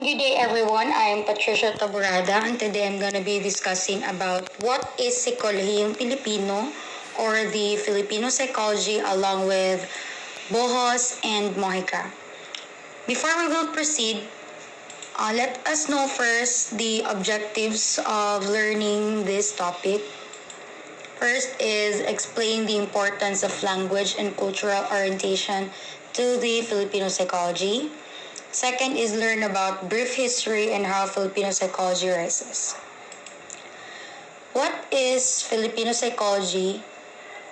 Good day everyone, I'm Patricia Taborada and today I'm going to be discussing about what is Sikolohiyang Pilipino or the Filipino psychology along with Bohos and Mojica. Before we will proceed, let us know first the objectives of learning this topic. First is explain the importance of language and cultural orientation to the Filipino psychology. Second is learn about brief history and how Filipino psychology rises. What is Filipino psychology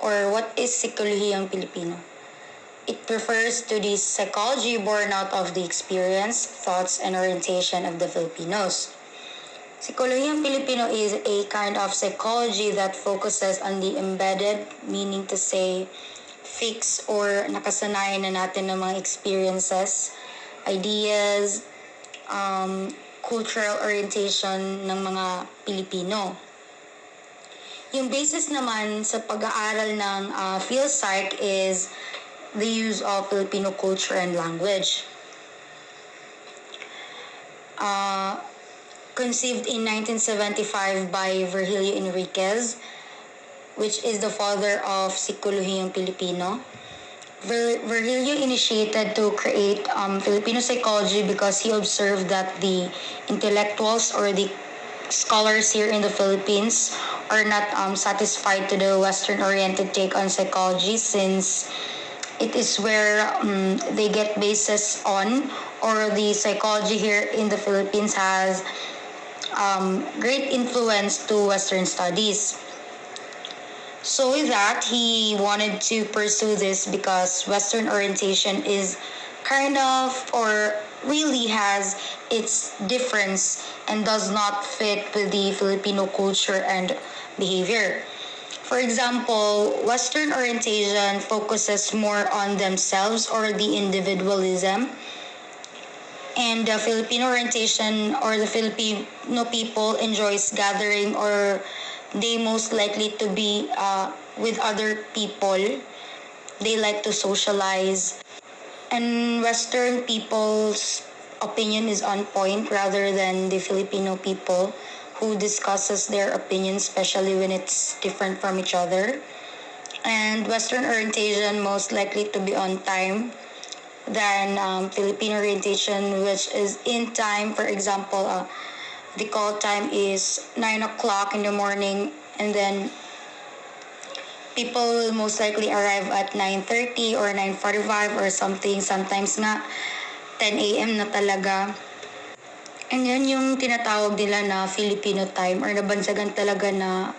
or what is Sikolohiyang Pilipino? It refers to the psychology born out of the experience, thoughts, and orientation of the Filipinos. Sikolohiyang Pilipino is a kind of psychology that focuses on the embedded, meaning to say, fixed or nakasanayan na natin ng mga experiences, ideas, cultural orientation ng mga Pilipino. Yung basis naman sa pag-aaral ng PhilPsych is the use of Filipino culture and language. Conceived in 1975 by Virgilio Enriquez, which is the father of Sikolohiyang Pilipino. Virgilio initiated to create Filipino psychology because he observed that the intellectuals or the scholars here in the Philippines are not satisfied to the Western-oriented take on psychology since it is where they get basis on, or the psychology here in the Philippines has great influence to Western studies. So with that, he wanted to pursue this because Western orientation is kind of or really has its difference and does not fit with the Filipino culture and behavior. For example, Western orientation focuses more on themselves or the individualism, and the Filipino orientation or the Filipino people enjoys gathering, or they most likely to be with other people. They like to socialize. And Western people's opinion is on point rather than the Filipino people who discusses their opinion, especially when it's different from each other. And Western orientation most likely to be on time than Filipino orientation, which is in time. For example, the call time is 9 o'clock in the morning, and then people will most likely arrive at 9:30 or 9:45 or something. Sometimes nga 10 a.m. na talaga. And yan yung tinatawag nila na Filipino time, or nabansagan talaga na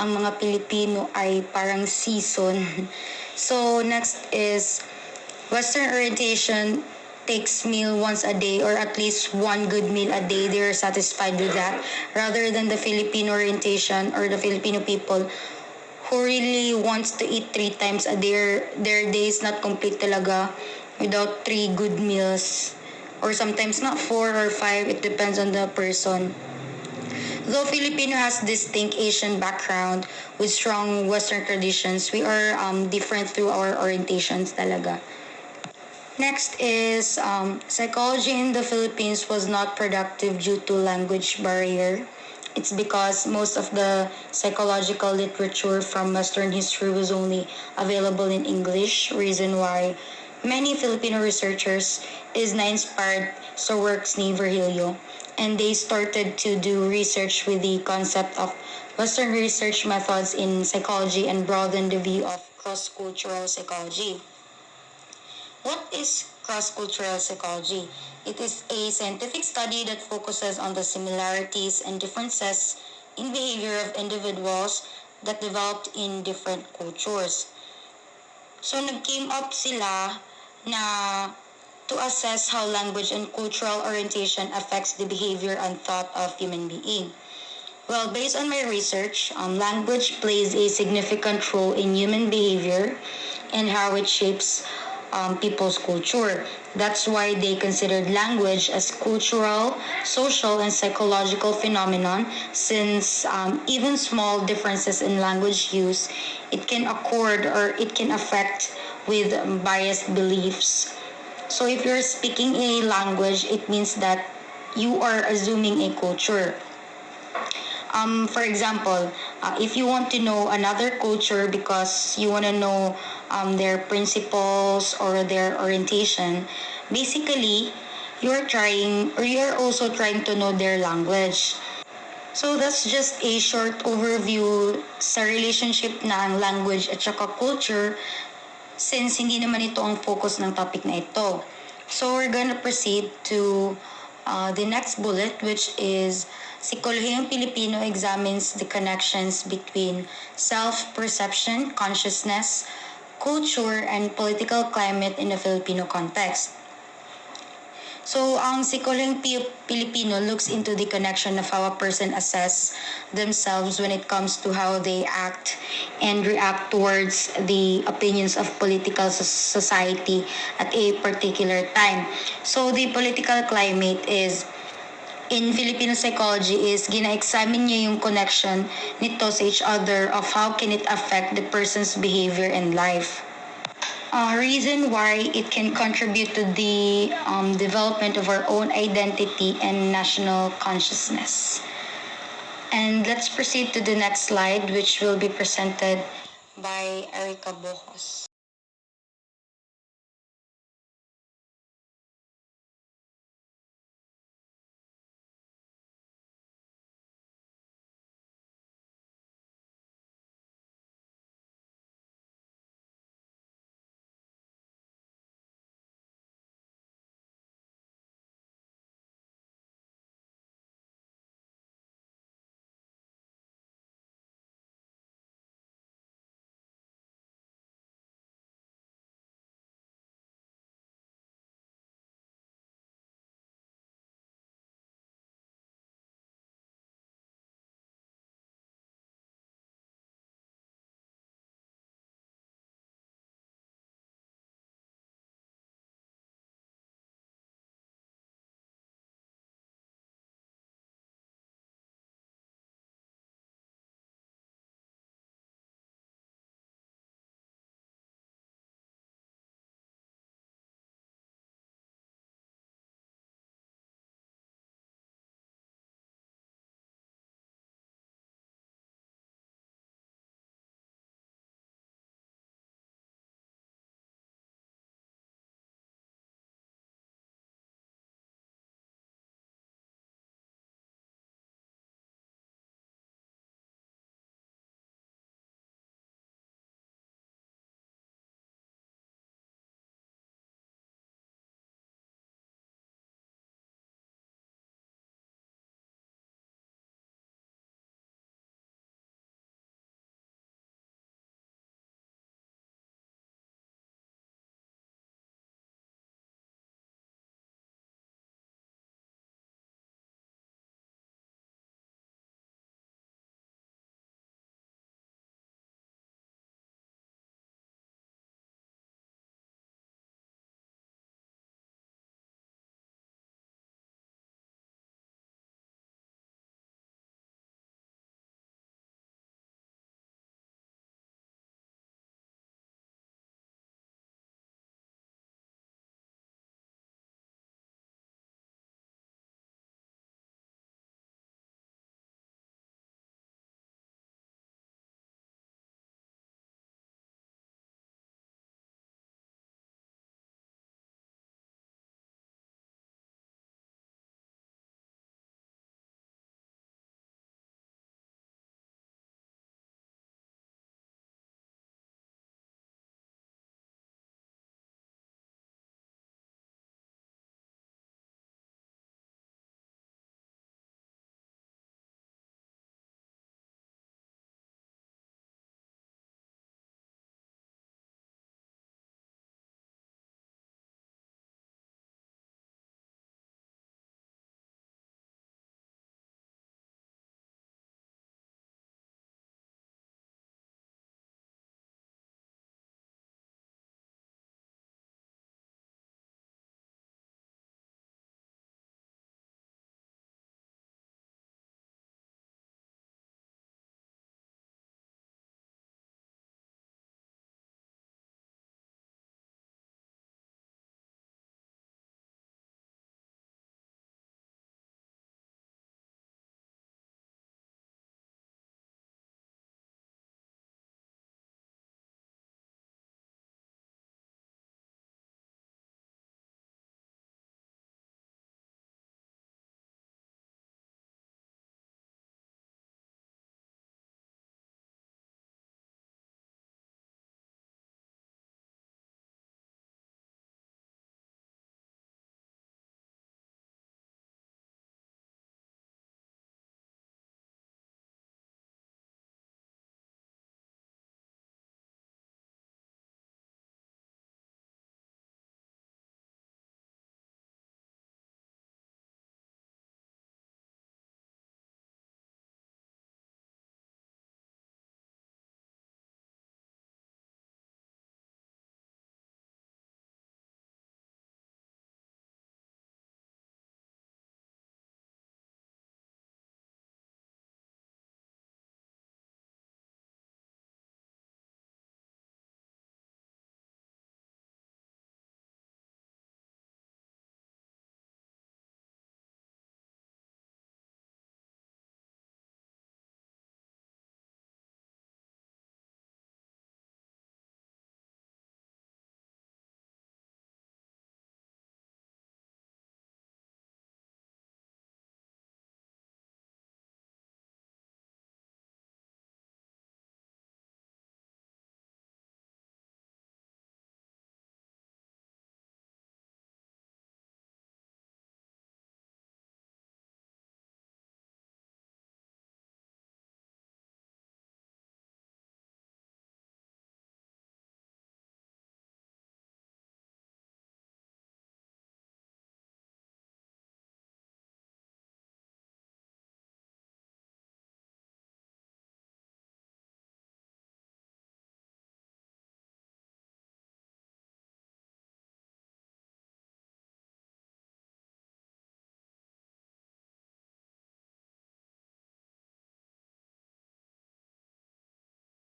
ang mga Pilipino ay parang season. So next is Western orientation takes meal once a day, or at least one good meal a day. They're satisfied with that, rather than the Filipino orientation or the Filipino people who really wants to eat 3 times a day. Their day is not complete talaga without 3 good meals, or sometimes not 4 or 5. It depends on the person. Though Filipino has distinct Asian background with strong Western traditions, we are different through our orientations talaga. Next is psychology in the Philippines was not productive due to language barrier. It's because most of the psychological literature from Western history was only available in English, reason why many Filipino researchers is na-inspired sa works ni Virgilio, and they started to do research with the concept of Western research methods in psychology and broaden the view of cross-cultural psychology. What is cross-cultural psychology? It is a scientific study that focuses on the similarities and differences in behavior of individuals that developed in different cultures. So nag-came up sila na to assess how language and cultural orientation affects the behavior and thought of human being. Well, based on my research, language plays a significant role in human behavior and how it shapes people's culture. That's why they considered language as cultural, social, and psychological phenomenon, since even small differences in language use, it can accord or it can affect with biased beliefs. So if you're speaking a language, it means that you are assuming a culture. For example, if you want to know another culture because you want to know their principles or their orientation, basically, you're also trying to know their language. So that's just a short overview sa relationship ng language at saka culture, since hindi naman ito ang focus ng topic na ito. So we're gonna proceed to the next bullet, which is Sikolohiyang Pilipino examines the connections between self-perception, consciousness, culture, and political climate in the Filipino context. So, ang Sikolohiyang Pilipino looks into the connection of how a person assess themselves when it comes to how they act and react towards the opinions of political society at a particular time. So, the political climate is in Filipino psychology is gina-examine niya yung connection nito sa each other of how can it affect the person's behavior and life. Reason why it can contribute to the development of our own identity and national consciousness. And let's proceed to the next slide, which will be presented by Erica Bojos.